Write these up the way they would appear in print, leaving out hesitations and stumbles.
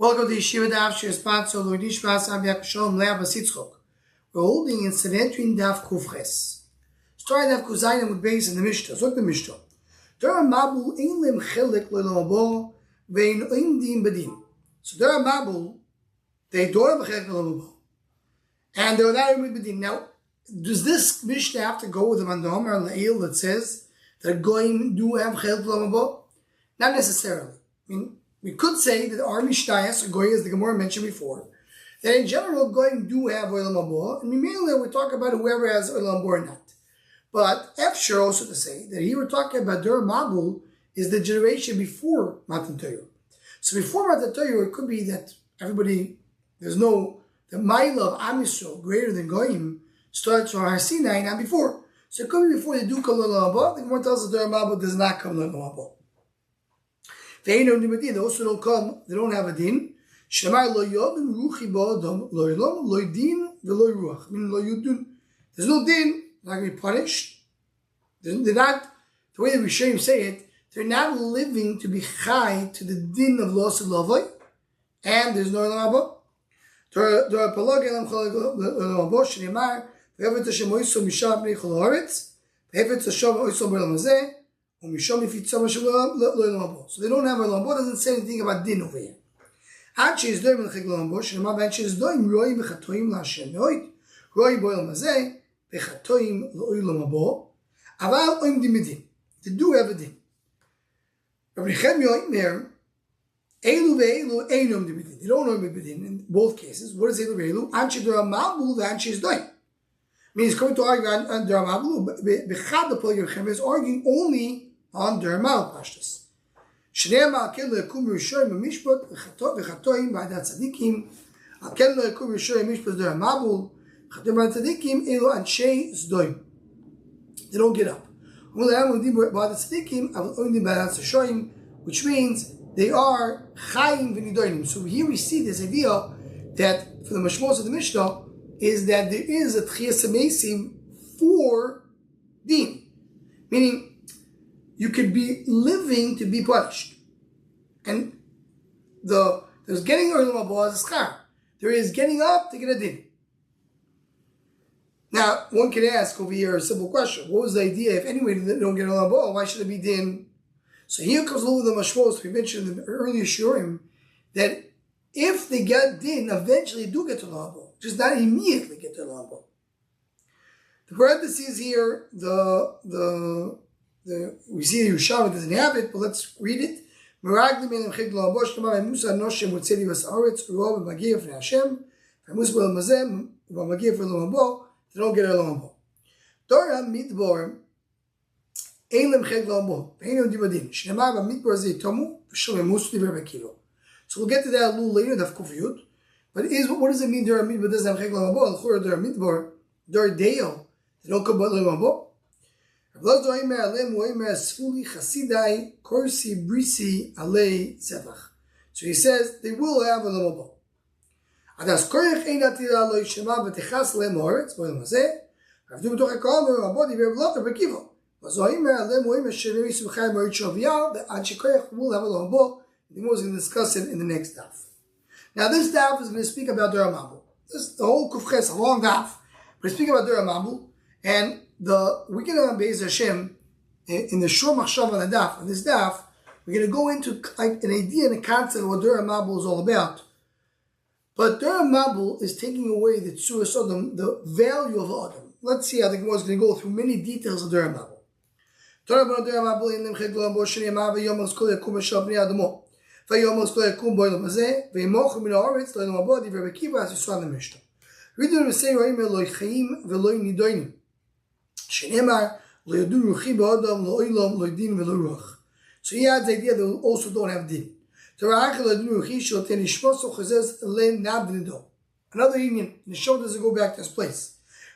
Welcome to Yeshiva Daf Shir Spatzo Loidish Vasam Yakshom Lea Basitzchok. We're holding in Sanhedrin Daf Kufches. Starting Daf Kuzayim with base in the Mishnah. So the Mishnah. Dera Mabul Ein Lem Chelik Le'Lamabo Vein Ein Din Bedin. So Dera Mabul, they don't have a Chelik Le'Lamabo, and they're not even Bedin. Now, does this Mishnah have to go with the Mandam or Le'il that says that Goyim do have Chelik Le'Lamabo? Not necessarily. I mean, we could say that our Mishnayos, or Goy, as the Gemara mentioned before, that in general, Goyim do have Olam Haba, and mainly we talk about whoever has Olam Haba or not. But Efshar also to say that here we're talking about Dur Mabul is the generation before Matan Torah. So before Matan Torah, it could be that everybody, the Maila of Am Yisrael, greater than Goyim, starts from Har Sinai, not before. So it could be before they do come Olam Haba. The Gemara tells us Dur Mabul does not come Olam Haba. They also don't come, they don't have a din. There's no din, they're not going to be punished. They're not, the way that we say it, they're not living to be chai to the din of loss of lavoi, and there's no Olam Haba. So they don't have Olam Haba, doesn't say anything about din over here. Actually, it's doing Olam Haba. Shnema benches is doing Roy bechatoim laHashem Noit. Roy boil mazeh bechatoim lo'olam haba. Aval oim dimidin. They do have a din. Rabbi Yechezkel yoimer elu ve'elu einom dimidin. They don't know dimidin in both cases. What is elu ve'elu? Anche Dur Mabul, the Anche is doing. I mean, he's going to argue on Dur Mabul. Bechad the Pol Yerchem is arguing only on Dur Mabul pashtus. Shnei ma'akel le'yakum rishoyim b'mishpat v'chatoim b'adat tzadikim. Akel le'yakum rishoyim b'mishpat Dur Mabul v'chatoim b'adat tzadikim elu anshei zdoim. They don't get up. Which means they are chayim v'nidoinim. So here we see this idea that for the mashmos of the Mishnah is that there is a tchiyas hamesim for din, meaning you could be living to be punished, and there's getting Olam Haba as a schar. There is getting up to get a din. Now, one could ask over here a simple question: what was the idea? If anyway they don't get Olam Haba, why should it be din? So here comes all of the mashmos we mentioned in the earlier shurim that if they get din, eventually they do get to Olam Haba, just not immediately get to Olam Haba. The parentheses here, we see the Yeshiva doesn't have it, but let's read it. They don't get Olam Haba. So we'll get to that a little later, Daf Kufiyut. But what does it mean Dur Midbar doesn't have Olam Haba? L'chora Dur Midbar, Dur Deo, they don't come about Olam Haba. So he says they will have Olam Haba. The Gemara is going to discuss it in the next daf. Now this daf is going to speak about Dur Mabul. This the whole Kufches, a long daf. But speak about Dur Mabul, and we're going to Be'ez Hashem in the Shur Machshav on the daf. On this daf, we're going to go into like an idea and a concept of what Dur Mabul is all about. But Dur Mabul is taking away the Tzur Sodom, the value of Adam. Let's see how the Gemara is going to go through many details of Dur Mabul. Dur Mabul in Lemchek Lo Bo Shnei Mabul Yom Skol Yakum Shav Bnei Adamo. Vayom Skol Yakum Boilam Hazeh Vaymoch Min Haaretz Lo Olam Haba Divrei Akiva as you saw in the Mishnah. Read the Mishnah Roim Lo Chayim Velo Nidoinim. Shenemar Lo Yodun Ruchi Ba'Adam Lo Olam Lo Din Velo Ruach. So he adds the idea that we also don't have din. Torah Lo Yodun Ruchi Shel Ten Ishmos O Chazez Le Nad Nido. Another union. The show doesn't go back to his place.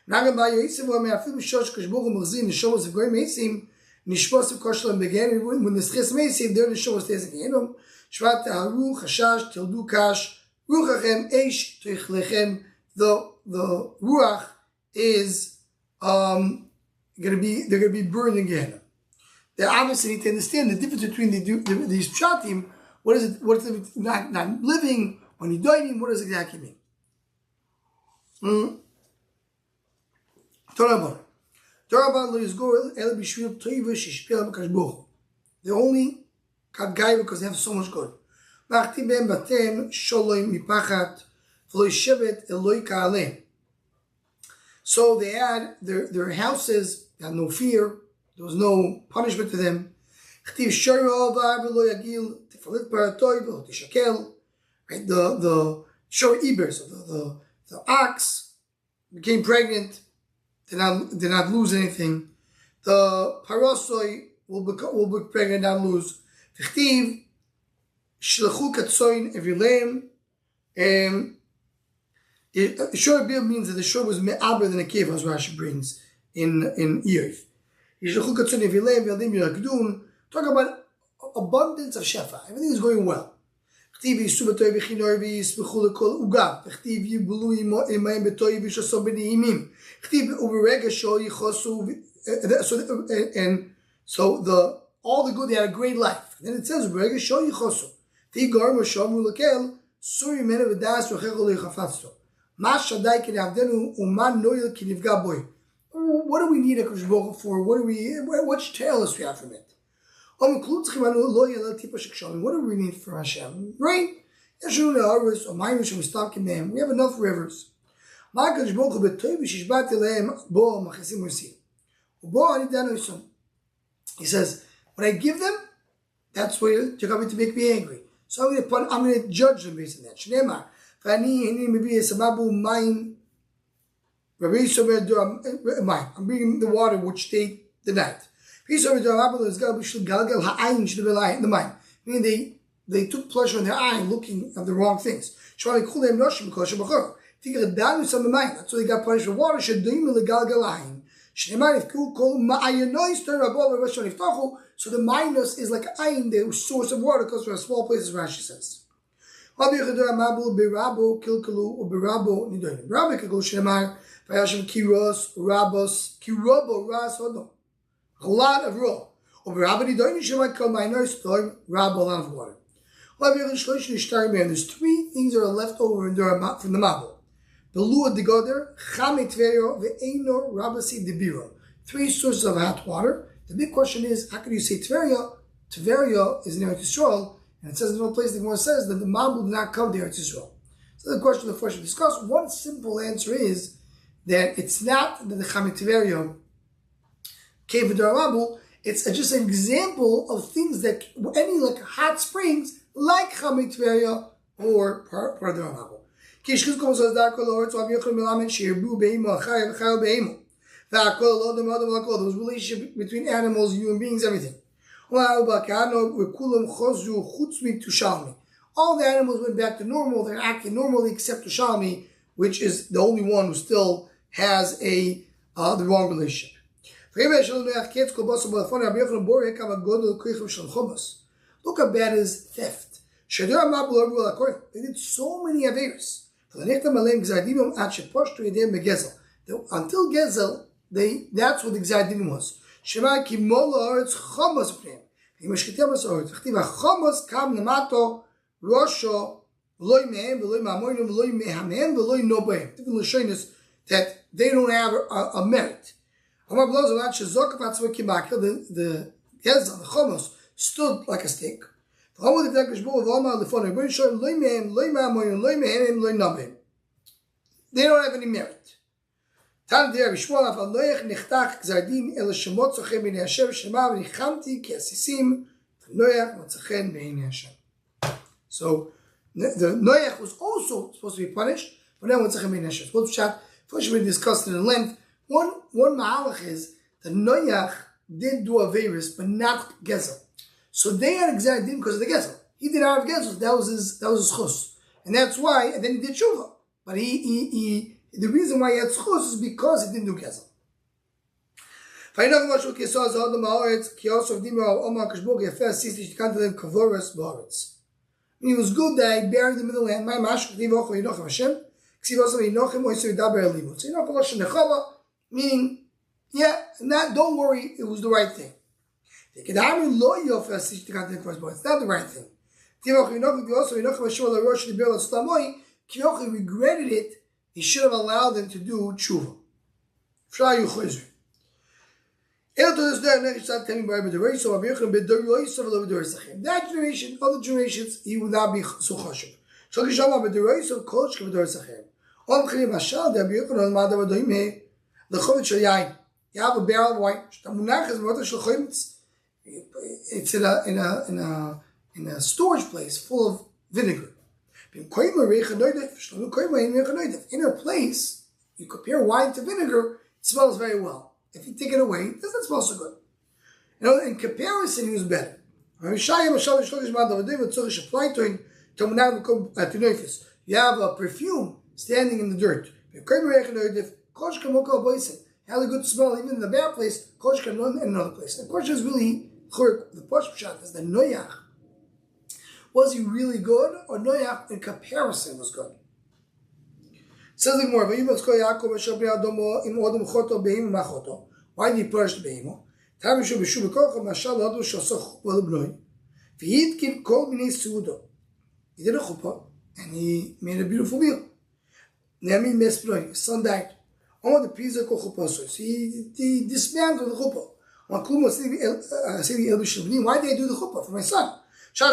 Nagam Ba Yoisim Lo Me'afim Shosh Kashboch Machzin the show is going Meisim Nishmos of Koshlan began when the Schis Meisim there the show stays in Gehenom. Shvat Haru Chashash Tildu Kash Ruchachem Eish Tuchlechem. The Ruach is they're going to be burned in Gehenna. They obviously need to understand the difference between these pshatim What is it? What is it? Not living, when you're dying, what does it exactly mean? They're only got guy because they have so much good. So they had their houses, they had no fear, there was no punishment to them. Right? The shor iber, so the ox became pregnant, did not lose anything. The parosoi will be pregnant, not lose. Shlechu katsoin evileim. Shor iber means that the shor was me'aber than a cave, as Rashi brings in Yev. Shlechu katsoin evileim v'yadim yirakdun. Talk about abundance of shefa. Everything is going well. So the all the good, they had a great life. And then it says what do we need a Kodesh Baruch Hu for? What should tell us we have from it? What do we need for Hashem? Rain. We have enough rivers. He says, when I give them, that's where you're going to make me angry. So I'm going to judge them based on that. I'm bringing the water which stayed the night. Meaning they took pleasure in their eye looking at the wrong things. That's why they got punished with water. So the minus is like ayin, the source of water, comes from a small place, as Rashi says. A lot of raw. A lot of water. There's three things that are left over from the Mabul. Three sources of hot water. The big question is, how can you say Tveria? Tveria is in Eretz Yisrael, and it says in no place the Gemara says that the Mabul did not come to Eretz Yisrael. So the question the first we discuss, one simple answer is that it's not that the Chamet Tveria came from the Mabul. It's just an example of things that any like hot springs, like Chamet Tveria or part of the Mabul. There was relationship between animals, human beings, everything. All the animals went back to normal. They're acting normally except Tushalmi, which is the only one who still has the wrong relationship. Look how bad is theft. They did so many averos. Until Gezel, that's what the Gzadin was. That they don't have a merit. The Gezel, the Chomos, stood like a stick. They don't have any merit. So the Noach was also supposed to be punished, but then first we discussed it in length. One mahalach is that Noach did do averis, but not Gezel. So they had Gzadin because of the Gezel. He did not have Gezel. That was his chus, and that's why. And then he did tshuva. But the reason why he had chus is because he didn't do Gezel. He was good that he buried him in the land. Meaning, don't worry, it was the right thing. It's not the right thing. He regretted it. He should have allowed them to do tshuva. That generation, other generations, he would not be so chashuv. You have a barrel of wine. It's in a storage place full of vinegar. In a place, you compare wine to vinegar, it smells very well. If you take it away, it doesn't smell so good. In comparison, he was better. You have a perfume standing in the dirt. You have a good smell even in the bad place, in another place. The question is really, the Pashut is the Noyach. Was he really good, or Noyach in comparison was good? Says it more. Why did he punish the behemoth? He did a chuppah, and he made a beautiful meal. His son died. He dismantled the chuppah. Why did I do the chuppah? For my son. Now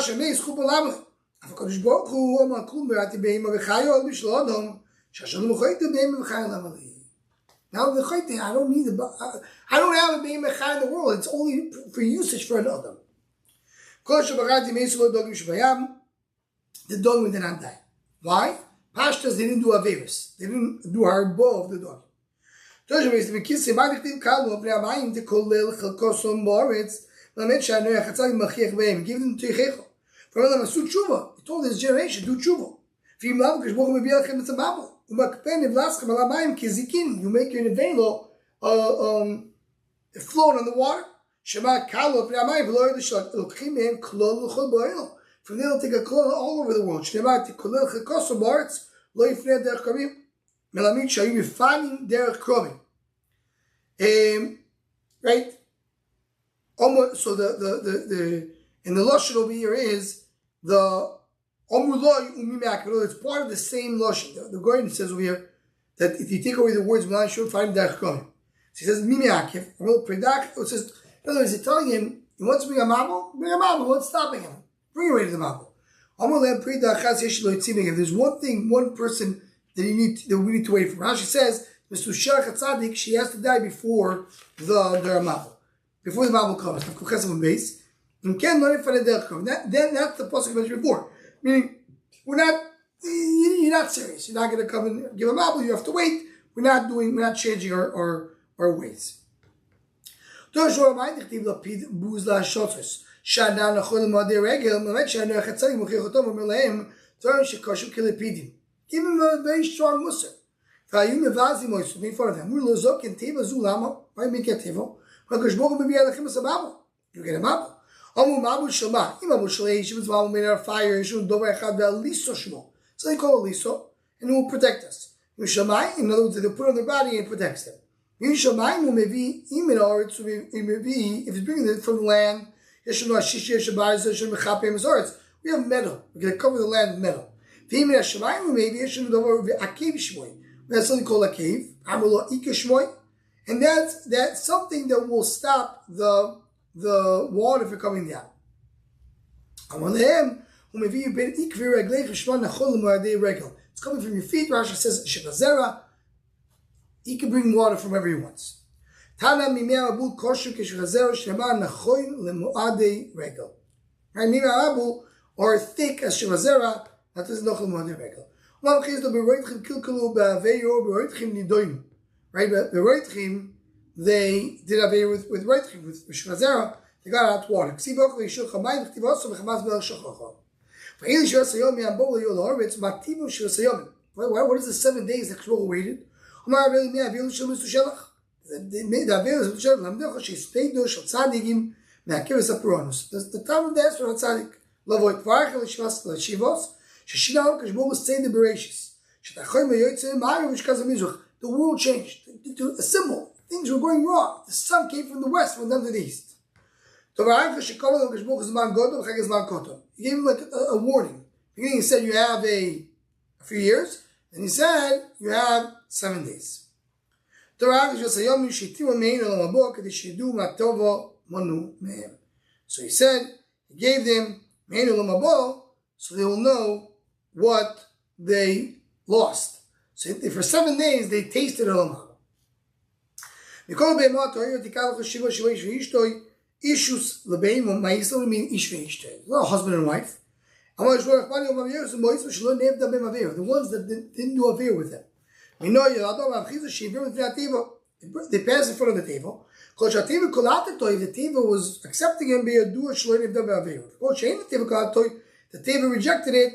the chayte, I don't have a beim echai in the world. It's only for usage for another. The dog did not die. Why? Pashtas, they didn't do Averis. They didn't do harbo of the dog. Give them to Yechezkel. For them, he told his generation, do tshuva. You make your nevelo float on the water. From there, they'll take a klal all over the world. Right? So the in the lashon over here is the omuloi umimak. It's part of the same lashon. The Goyen says over here that if you take away the words "melan shul," find derech komim. So he says mimeakiv. It says, in other words, he's telling him he wants to bring a mabel. Bring a mabel. What's stopping him? Bring him right to the mabel. If there's one thing, one person that we need to wait for. Rashi says, she has to die before the mabel, before the mabel comes. Then that's the pasuk I mentioned before. Meaning, you're not serious. You're not going to come and give a mabel. You have to wait. We're not changing our ways. Give him a very strong musr. Why make a teva? You get a mabel. So they call it liso, and it will protect us. In other words, they put it on their body and it protects them. If he's bringing it from the land, we have metal. We're going to cover the land with metal. That's something called a cave. And that's something that will stop the water from coming down. It's coming from your feet. Rashi says, Shivazera. He can bring water from wherever he wants. Right? Mimea or thick as Shivazera, that is noch l'moadei regel. Right? But the Reitchim, they did Aveir with Reitchim, with Shivazera, they got out water. What is the 7 days that Kishbok waited? The time of the answer of Tzaddik. The world changed to a symbol. Things were going wrong. The sun came from the west, went down to the east. He gave him like a warning. Beginning, he said you have a few years, and he said you have 7 days. So he said, he gave them so they will know what they lost. So for 7 days they tasted Olam Haba. Ishus lebeim ma'isel mean ish ve'ishtei. Well, husband and wife. The ones that didn't do avir with them. We know they passed in front of the table. If the table was accepting him, the table rejected it.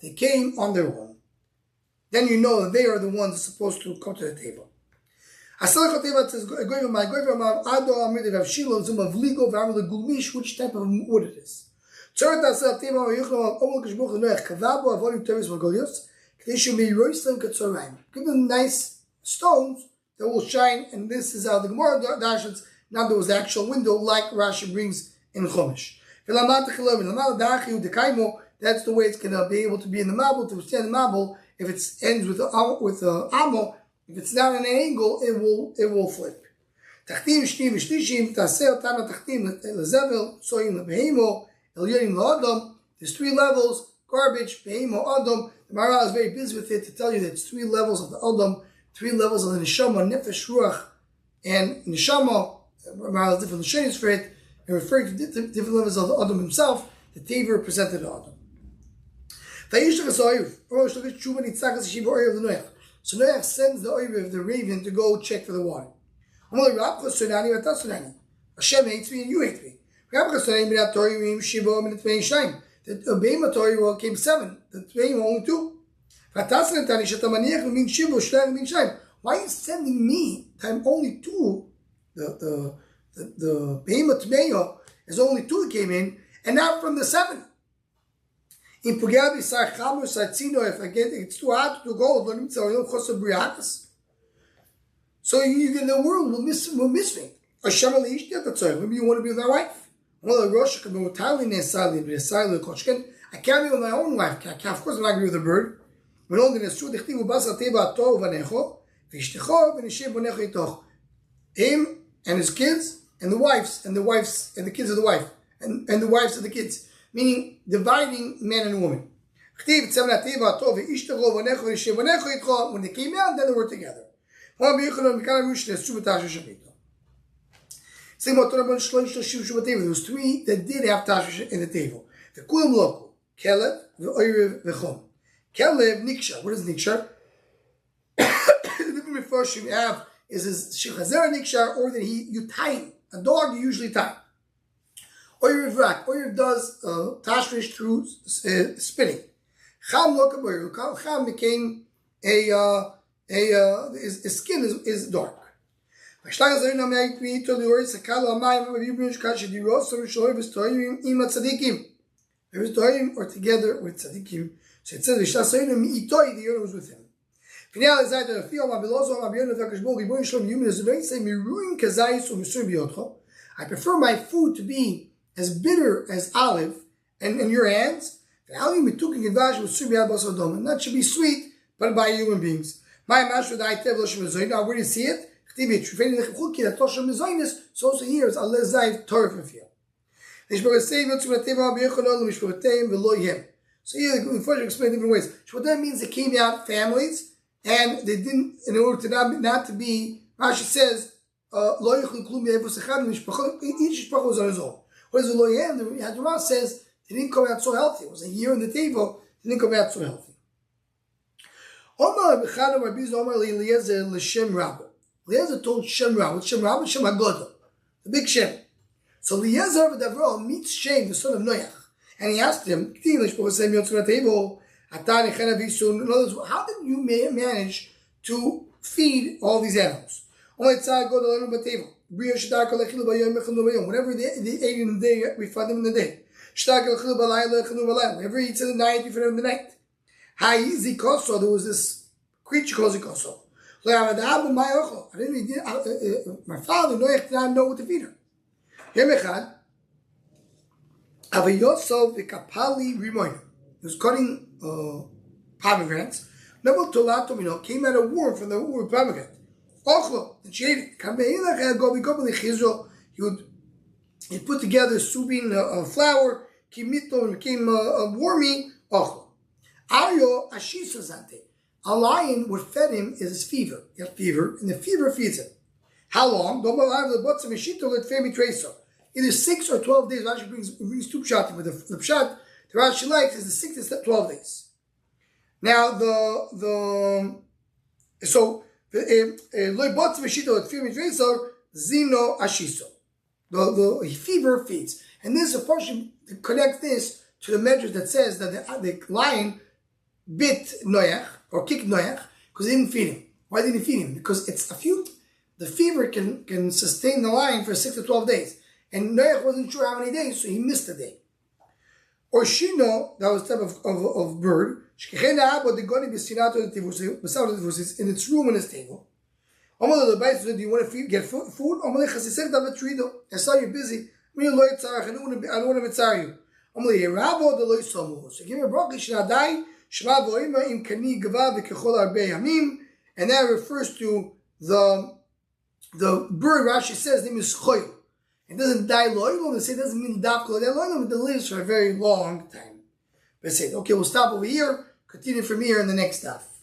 They came on their own. Then you know that they are the ones supposed to come to the table. Which type of wood it is. Give them nice stones that will shine, and this is how the Gemara dashes. Now there was the actual window, like Rashi brings in Chumash. That's the way it's going to be able to be in the Mabul, to withstand the Mabul. If it ends with Amo, if it's not an angle, it will flip. Tachtim, shtim, shlishim, taseh tana tachtim, lezevel, soyim lebehemo, elyonim laadam. There's 3 levels: garbage, behemo, adam. The Maharal is very busy with it to tell you that it's 3 levels of the adam, 3 levels of the neshama, nefesh, ruach, and neshama. The Maharal has different shades for it, and referring to different levels of the adam himself. The Teva represented the adam. So Noach sends the oiv of the raven to go check for the water. Hashem hates me and you hate me. The Behema Torah came 7, the Tveim only 2. Why are you sending me? I'm only 2. The Behema Tveim is only 2 that came in, and not from the 7. If I get it's too hard to go, so the world will miss me. Maybe you want to be with my wife. I can't be with my own wife. Of course I'm not going to be with a bird. Him and his kids and the wives and the kids of the wife and the wives of the kids. Meaning dividing man and woman. When they came out, then they were together. There was 3 that did have tashmish in the table. The kulam loku, Caleb, the oirev, the chom. Caleb niksha. What is niksha? The different first you have is shechazer niksha, or that you tie him. A dog you usually tie. Oirev rak. Oirev does tashmish through spitting. Cham loka boirev. Cham became his skin is dark. Or together with tzadikim. So it says the Yonah was with him. I prefer my food to be as bitter as olive and in your hands, and that should be sweet, but by human beings. Now, where do you see it? So also here is Allah Zayv Torah Fafil. So here the Mepharshim explain different ways. So what that means, they came out families, and they didn't, in order to not to be, Rashi says, each mishpacha was on his own. Whereas the Loyem, the Hadramah says, they didn't come out so healthy. It was a year in the table, they didn't come out so healthy. Eliezer told Shem Rab, Shem Hagodah, the big Shem. So Eliezer meets Shem, the son of Noach, and he asked him, in other words, how did you manage to feed all these animals? Whatever they ate in the day, we fed them in the day. Whatever he eats in the night, we fed them in the night. There was this creature called Zikoso. My father did not know what to feed her. He was cutting pomegranates. Came out a worm from the pomegranate. And she ate it. He put together souping flour, and became wormy. A lion, what fed him is fever. He has fever, and the fever feeds him. How long? Either 6 or 12 days. Rashi brings two pshatim, but the pshat the Rashi likes is the 6 to 12 days. Now the fever feeds, and this is a portion to connect this to the measure that says that the lion bit Noach or kicked Noach because he didn't feed him. Why didn't he feed him? Because it's acute. The fever can sustain the lion for 6 to 12 days, and Noach wasn't sure how many days, so he missed a day. Or Shino, that was a type of bird. In its room in its table. Do you want to get food? I saw you're busy. I don't want to mitzar you. So give me a bracha. And that refers to the bird. Rashi says name is choil. It doesn't die loyal. They say it doesn't mean dafka loyal, but it lives for a very long time. They say, okay, we'll stop over here. Continue from here in the next daf.